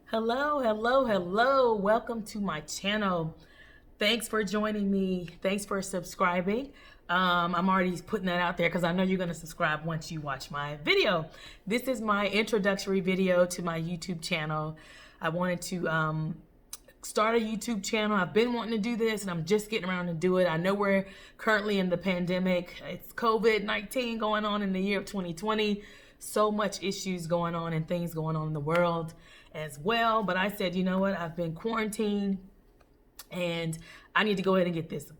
Hello, hello, hello. Welcome to my channel. Thanks for joining me. Thanks for subscribing. I'm already putting that out there because I know you're going to subscribe once you watch my video. This is my introductory video to my YouTube channel. I wanted to start a YouTube channel. I've been wanting to do this and I'm just getting around to do it. I know we're currently in the pandemic. It's COVID-19 going on in the year of 2020. So much issues going on and things going on in the world as well. But I said, you know what? I've been quarantined and I need to go ahead and get this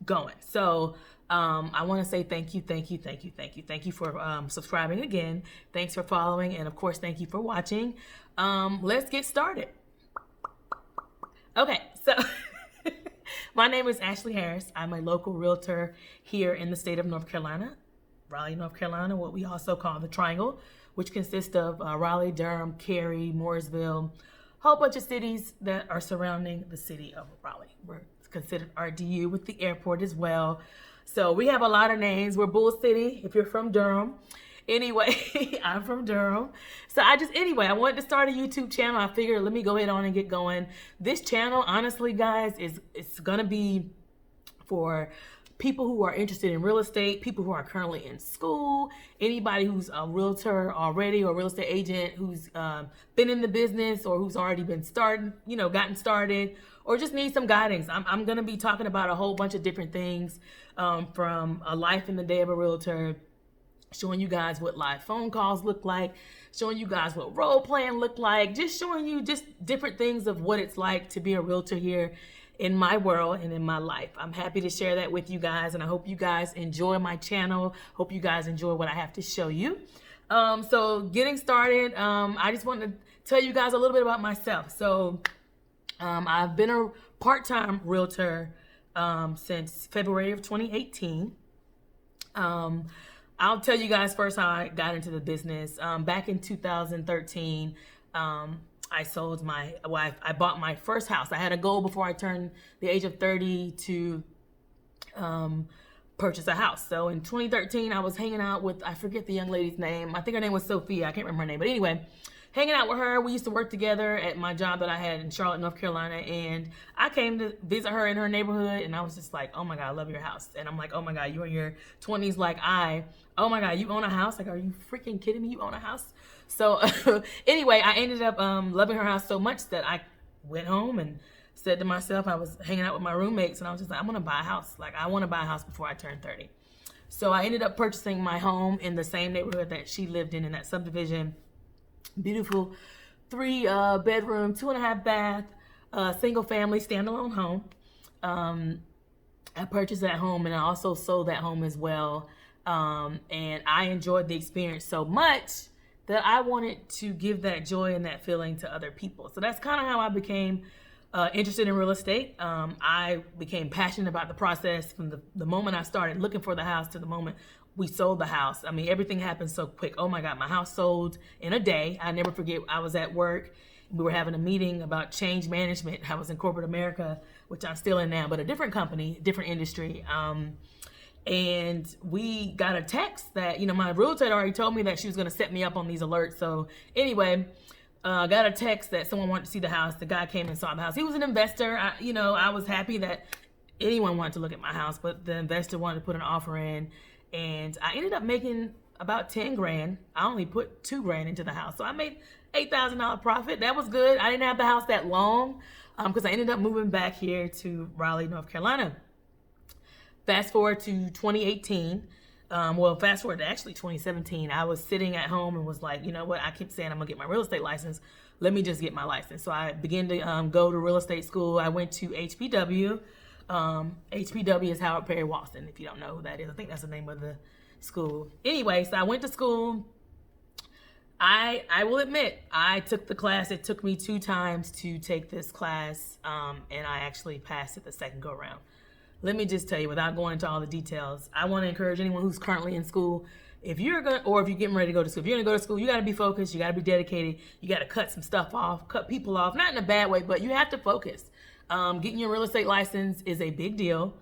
going. So I want to say thank you for subscribing again. Thanks for following. And of course, thank you for watching. Let's get started. Okay, so my name is Ashley Harris. I'm a local realtor here in the state of North Carolina, Raleigh, North Carolina, what we also call the Triangle, which consists of Raleigh, Durham, Cary, Mooresville, a whole bunch of cities that are surrounding the city of Raleigh. We're considered RDU with the airport as well. So we have a lot of names. We're Bull City if you're from Durham. Anyway, I'm from Durham. So I wanted to start a YouTube channel. I figured let me go ahead on and get going. This channel, honestly, guys, it's gonna be for people who are interested in real estate, people who are currently in school, anybody who's a realtor already or a real estate agent who's been in the business or who's already been gotten started, or just need some guidance. I'm gonna be talking about a whole bunch of different things, from a life in the day of a realtor, showing you guys what live phone calls look like, showing you guys what role playing look like, just showing you just different things of what it's like to be a realtor here in my world and in my life. I'm happy to share that with you guys, and I hope you guys enjoy my channel. Hope you guys enjoy what I have to show you. So getting started, I just want to tell you guys a little bit about myself. So I've been a part-time realtor since February of 2018. I'll tell you guys first how I got into the business. Back in 2013, I bought my first house. I had a goal before I turned the age of 30 to purchase a house. So in 2013, I was hanging out with, I forget the young lady's name. I think her name was Sophia. I can't remember her name. But anyway, hanging out with her. We used to work together at my job that I had in Charlotte, North Carolina. And I came to visit her in her neighborhood. And I was just like, oh my God, I love your house. And I'm like, oh my God, you're in your 20s like oh my God, you own a house? Like, are you freaking kidding me? You own a house? So anyway, I ended up loving her house so much that I went home and said to myself, I was hanging out with my roommates and I was just like, I'm gonna buy a house. Like, I wanna buy a house before I turn 30. So I ended up purchasing my home in the same neighborhood that she lived in that subdivision. Beautiful 3-bedroom, 2.5 bath, single family, standalone home. I purchased that home and I also sold that home as well. And I enjoyed the experience so much that I wanted to give that joy and that feeling to other people. So that's kind of how I became interested in real estate. I became passionate about the process from the moment I started looking for the house to the moment we sold the house. I mean, everything happened so quick. Oh my God, my house sold in a day. I never forget, I was at work. We were having a meeting about change management. I was in corporate America, which I'm still in now, but a different company, different industry. And we got a text that, my realtor had already told me that she was going to set me up on these alerts. So anyway, got a text that someone wanted to see the house. The guy came and saw the house. He was an investor. I was happy that anyone wanted to look at my house, but the investor wanted to put an offer in. And I ended up making about 10 grand. I only put 2 grand into the house. So I made $8,000 profit. That was good. I didn't have the house that long because I ended up moving back here to Raleigh, North Carolina. Fast forward to 2018, fast forward to actually 2017, I was sitting at home and was like, you know what, I keep saying I'm gonna get my real estate license. Let me just get my license. So I began to go to real estate school. I went to HPW. HPW is Howard Perry Walston, if you don't know who that is. I think that's the name of the school. Anyway, so I went to school. I will admit, I took the class. It took me 2 times to take this class, and I actually passed it the second go around. Let me just tell you, without going into all the details, I want to encourage anyone who's currently in school, if you're getting ready to go to school, if you're going to go to school, you got to be focused, you got to be dedicated, you got to cut some stuff off, cut people off, not in a bad way, but you have to focus. Getting your real estate license is a big deal,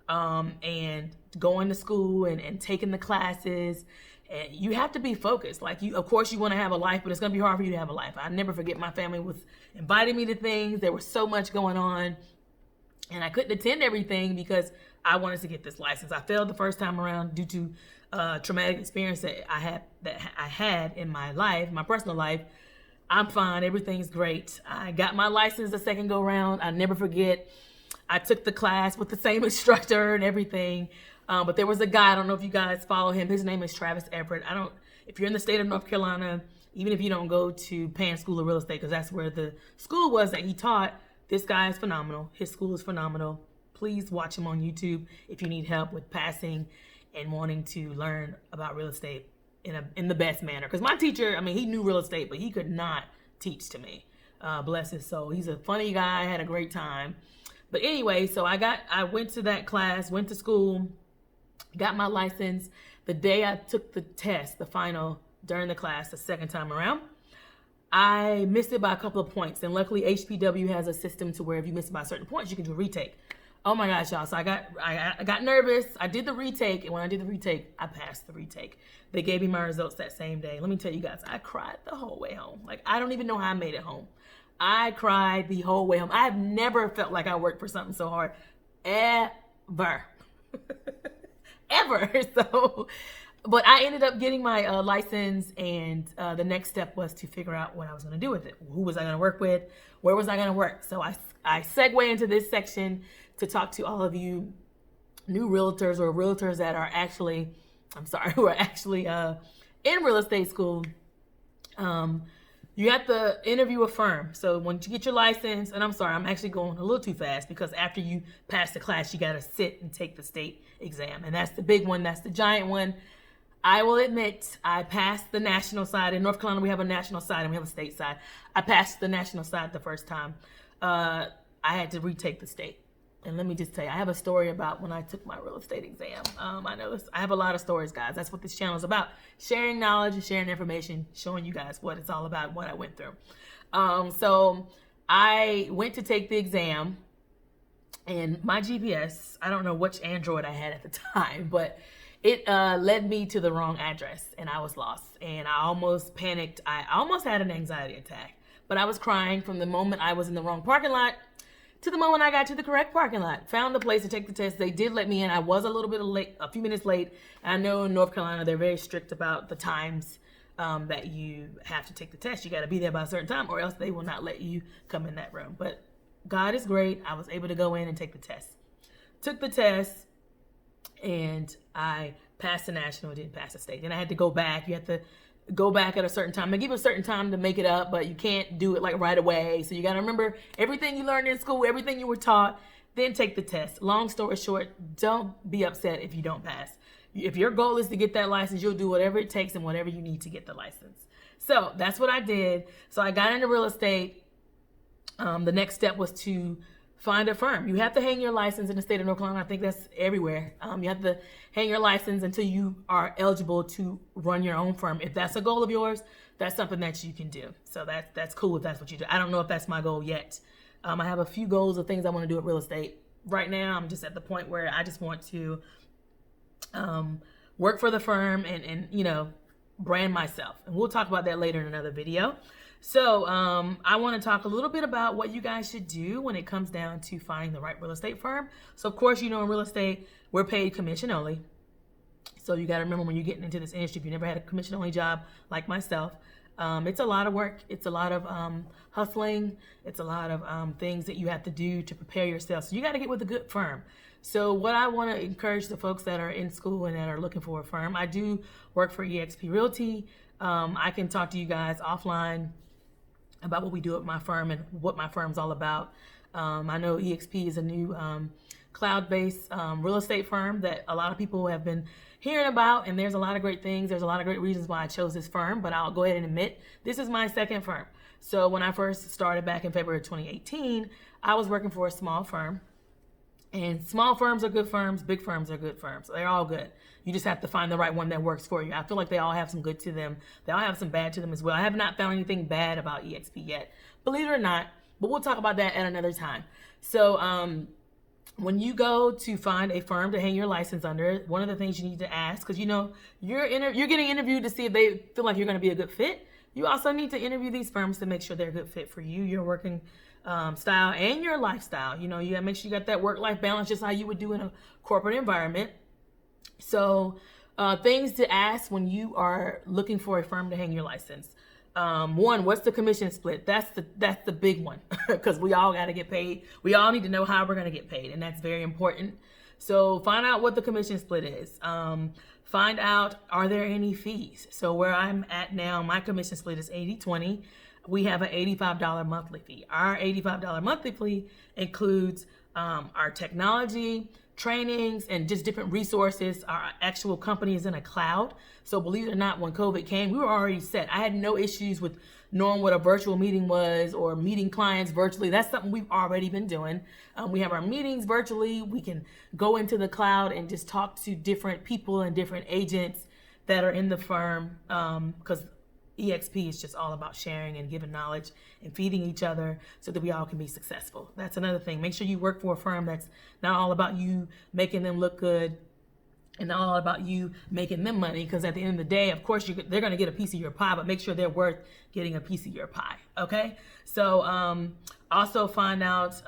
and going to school and taking the classes And you have to be focused. Like, of course you want to have a life, but it's going to be hard for you to have a life. I never forget, my family was inviting me to things. There was so much going on, and I couldn't attend everything because I wanted to get this license. I failed the first time around due to traumatic experience that I had in my life, my personal life. I'm fine. Everything's great. I got my license the second go round. I never forget. I took the class with the same instructor and everything. But there was a guy, I don't know if you guys follow him. His name is Travis Everett. If you're in the state of North Carolina, even if you don't go to Penn School of Real Estate, because that's where the school was that he taught, this guy is phenomenal. His school is phenomenal. Please watch him on YouTube if you need help with passing and wanting to learn about real estate in the best manner. Because my teacher, I mean, he knew real estate, but he could not teach to me. Bless his soul. He's a funny guy. I had a great time. But anyway, so I went to that class, went to school, got my license. The day I took the test, the final, during the class, the second time around, I missed it by a couple of points. And luckily, HPW has a system to where if you miss it by certain points, you can do a retake. Oh my gosh, y'all. So I got nervous. I did the retake. And when I did the retake, I passed the retake. They gave me my results that same day. Let me tell you guys, I cried the whole way home. Like, I don't even know how I made it home. I cried the whole way home. I have never felt like I worked for something so hard. Ever. Ever. So, but I ended up getting my license, and the next step was to figure out what I was going to do with it. Who was I going to work with? Where was I going to work? So I segue into this section to talk to all of you new realtors or realtors that are actually, who are actually in real estate school. You have to interview a firm. So once you get your license, and I'm actually going a little too fast because after you pass the class, you got to sit and take the state exam. And that's the big one. That's the giant one. I will admit, I passed the national side. In North Carolina, we have a national side and we have a state side. I passed the national side the first time. I had to retake the state. And let me just tell you, I have a story about when I took my real estate exam. I have a lot of stories, guys. That's what this channel is about. Sharing knowledge and sharing information, showing you guys what it's all about, what I went through. So I went to take the exam, and my GPS, I don't know which Android I had at the time, but it led me to the wrong address, and I was lost. And I almost panicked. I almost had an anxiety attack, but I was crying from the moment I was in the wrong parking lot to the moment I got to the correct parking lot. Found the place to take the test. They did let me in. I was a little bit late, a few minutes late. I know in North Carolina, they're very strict about the times that you have to take the test. You got to be there by a certain time or else they will not let you come in that room. But God is great. I was able to go in and take the test. Took the test, and I passed the national, didn't pass the state. Then I had to go back. You have to go back at a certain time. They give a certain time to make it up, but you can't do it like right away. So you got to remember everything you learned in school, everything you were taught, then take the test. Long story short, don't be upset if you don't pass. If your goal is to get that license, you'll do whatever it takes and whatever you need to get the license. So that's what I did. So I got into real estate. The next step was to find a firm. You have to hang your license in the state of North Carolina. I think that's everywhere. You have to hang your license until you are eligible to run your own firm. If that's a goal of yours, that's something that you can do. So that's cool if that's what you do. I don't know if that's my goal yet. I have a few goals of things I want to do with real estate. Right now, I'm just at the point where I just want to work for the firm and brand myself. And we'll talk about that later in another video. So I want to talk a little bit about what you guys should do when it comes down to finding the right real estate firm. So of course, in real estate, we're paid commission only. So you got to remember when you're getting into this industry, if you never had a commission only job like myself, it's a lot of work. It's a lot of hustling. It's a lot of things that you have to do to prepare yourself. So you got to get with a good firm. So what I want to encourage the folks that are in school and that are looking for a firm, I do work for eXp Realty. I can talk to you guys offline about what we do at my firm and what my firm's all about. I know eXp is a new cloud-based real estate firm that a lot of people have been hearing about, and there's a lot of great things. There's a lot of great reasons why I chose this firm, but I'll go ahead and admit this is my second firm. So when I first started back in February 2018, I was working for a small firm. And small firms are good firms, big firms are good firms. They're all good. You just have to find the right one that works for you. I feel like they all have some good to them. They all have some bad to them as well. I have not found anything bad about eXp yet, believe it or not, but we'll talk about that at another time. So when you go to find a firm to hang your license under, one of the things you need to ask, because you're getting interviewed to see if they feel like you're going to be a good fit. You also need to interview these firms to make sure they're a good fit for you, your working style, and your lifestyle. You gotta make sure you got that work-life balance, just how you would do in a corporate environment. So things to ask when you are looking for a firm to hang your license. One, what's the commission split? That's the big one, because we all got to get paid. We all need to know how we're going to get paid, and that's very important. So find out what the commission split is. Find out, are there any fees? So where I'm at now, my commission split is 80-20. We have an $85 monthly fee. Our $85 monthly fee includes our technology, trainings, and just different resources. Our actual company is in a cloud. So believe it or not, when COVID came, we were already set. I had no issues with knowing what a virtual meeting was or meeting clients virtually. That's something we've already been doing. We have our meetings virtually. We can go into the cloud and just talk to different people and different agents that are in the firm, because EXP is just all about sharing and giving knowledge and feeding each other so that we all can be successful. That's another thing. Make sure you work for a firm that's not all about you making them look good and not all about you making them money, because at the end of the day, of course, they're going to get a piece of your pie, but make sure they're worth getting a piece of your pie, okay? So also find out,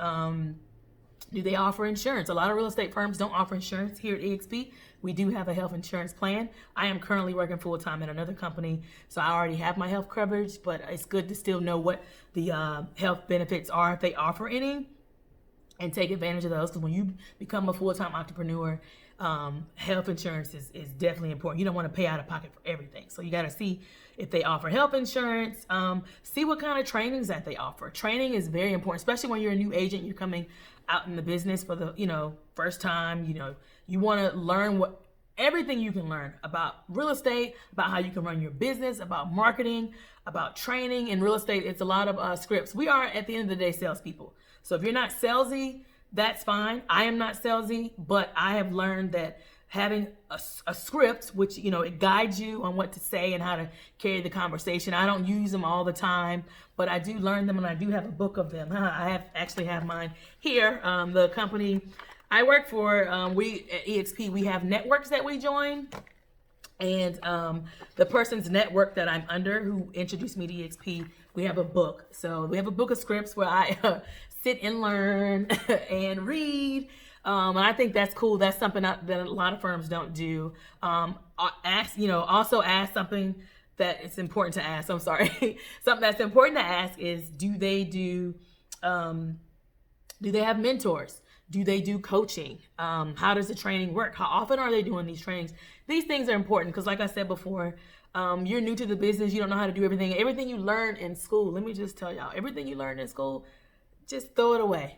do they offer insurance? A lot of real estate firms don't offer insurance. Here at EXP, we do have a health insurance plan. I am currently working full-time at another company, so I already have my health coverage, but it's good to still know what the health benefits are, if they offer any, and take advantage of those. Because when you become a full-time entrepreneur, health insurance is definitely important. You don't want to pay out of pocket for everything. So you got to see if they offer health insurance, see what kind of trainings that they offer. Training is very important, especially when you're a new agent, you're coming out in the business for the, first time. You want to learn everything you can learn about real estate, about how you can run your business, about marketing, about training. In real estate, it's a lot of scripts. We are, at the end of the day, salespeople. So if you're not salesy, that's fine. I am not salesy, but I have learned that having a script, which, it guides you on what to say and how to carry the conversation. I don't use them all the time, but I do learn them, and I do have a book of them. I actually have mine here. The company I work for, we at EXP, we have networks that we join. And the person's network that I'm under, who introduced me to EXP, we have a book. So we have a book of scripts where I sit and learn and read. And I think that's cool. That's something that a lot of firms don't do. Also ask something that it's important to ask. I'm sorry. Something that's important to ask is, do they have mentors? Do they do coaching? How does the training work? How often are they doing these trainings? These things are important because, like I said before, you're new to the business. You don't know how to do everything. Everything you learn in school, let me just tell y'all, everything you learn in school, just throw it away.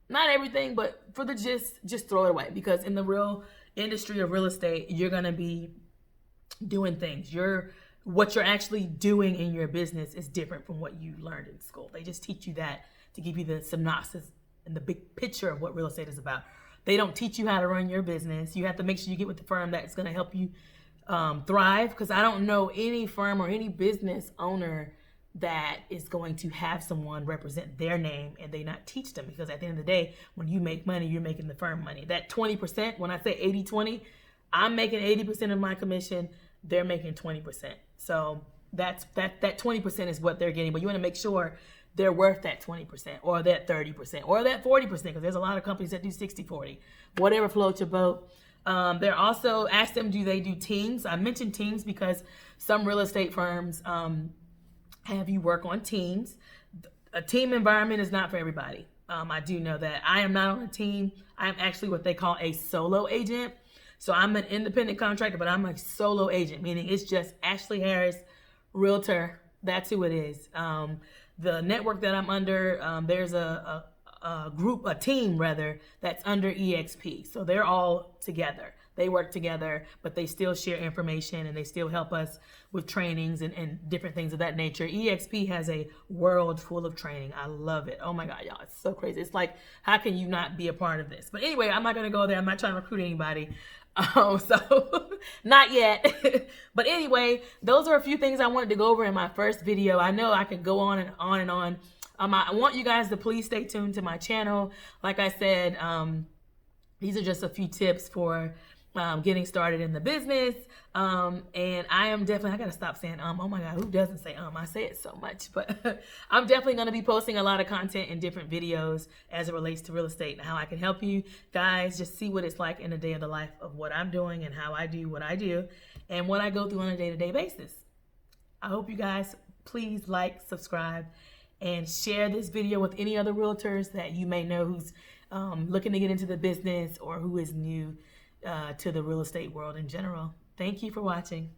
Not everything, but for the just throw it away, because in the real industry of real estate, you're going to be doing things. What you're actually doing in your business is different from what you learned in school. They just teach you that to give you the synopsis and the big picture of what real estate is about. They don't teach you how to run your business. You have to make sure you get with the firm that's going to help you thrive, because I don't know any firm or any business owner that is going to have someone represent their name and they not teach them, because at the end of the day, when you make money, you're making the firm money. That 20%, when I say 80-20, I'm making 80% of my commission, they're making 20%. So that 20% is what they're getting, but you want to make sure they're worth that 20% or that 30% or that 40%, because there's a lot of companies that do 60-40, whatever floats your boat. They're also, ask them, do they do teams? I mentioned teams because some real estate firms have you work on teams. A team environment is not for everybody. I do know that. I am not on a team. I'm actually what they call a solo agent. So I'm an independent contractor, but I'm a solo agent, meaning it's just Ashley Harris, realtor. That's who it is. The network that I'm under, there's a team that's under EXP. So they're all together. They work together, but they still share information and they still help us with trainings and different things of that nature. EXP has a world full of training. I love it. Oh my God, y'all, it's so crazy. It's like, how can you not be a part of this? But anyway, I'm not going to go there. I'm not trying to recruit anybody. So not yet. But anyway, those are a few things I wanted to go over in my first video. I know I could go on and on and on. I want you guys to please stay tuned to my channel. Like I said, these are just a few tips for getting started in the business. And I am definitely, I gotta stop saying oh my God, who doesn't say I say it so much, but I'm definitely gonna be posting a lot of content and different videos as it relates to real estate and how I can help you guys just see what it's like in a day of the life of what I'm doing and how I do what I do and what I go through on a day-to-day basis. I hope you guys please like, subscribe, and share this video with any other realtors that you may know who's looking to get into the business or who is new to the real estate world in general. Thank you for watching.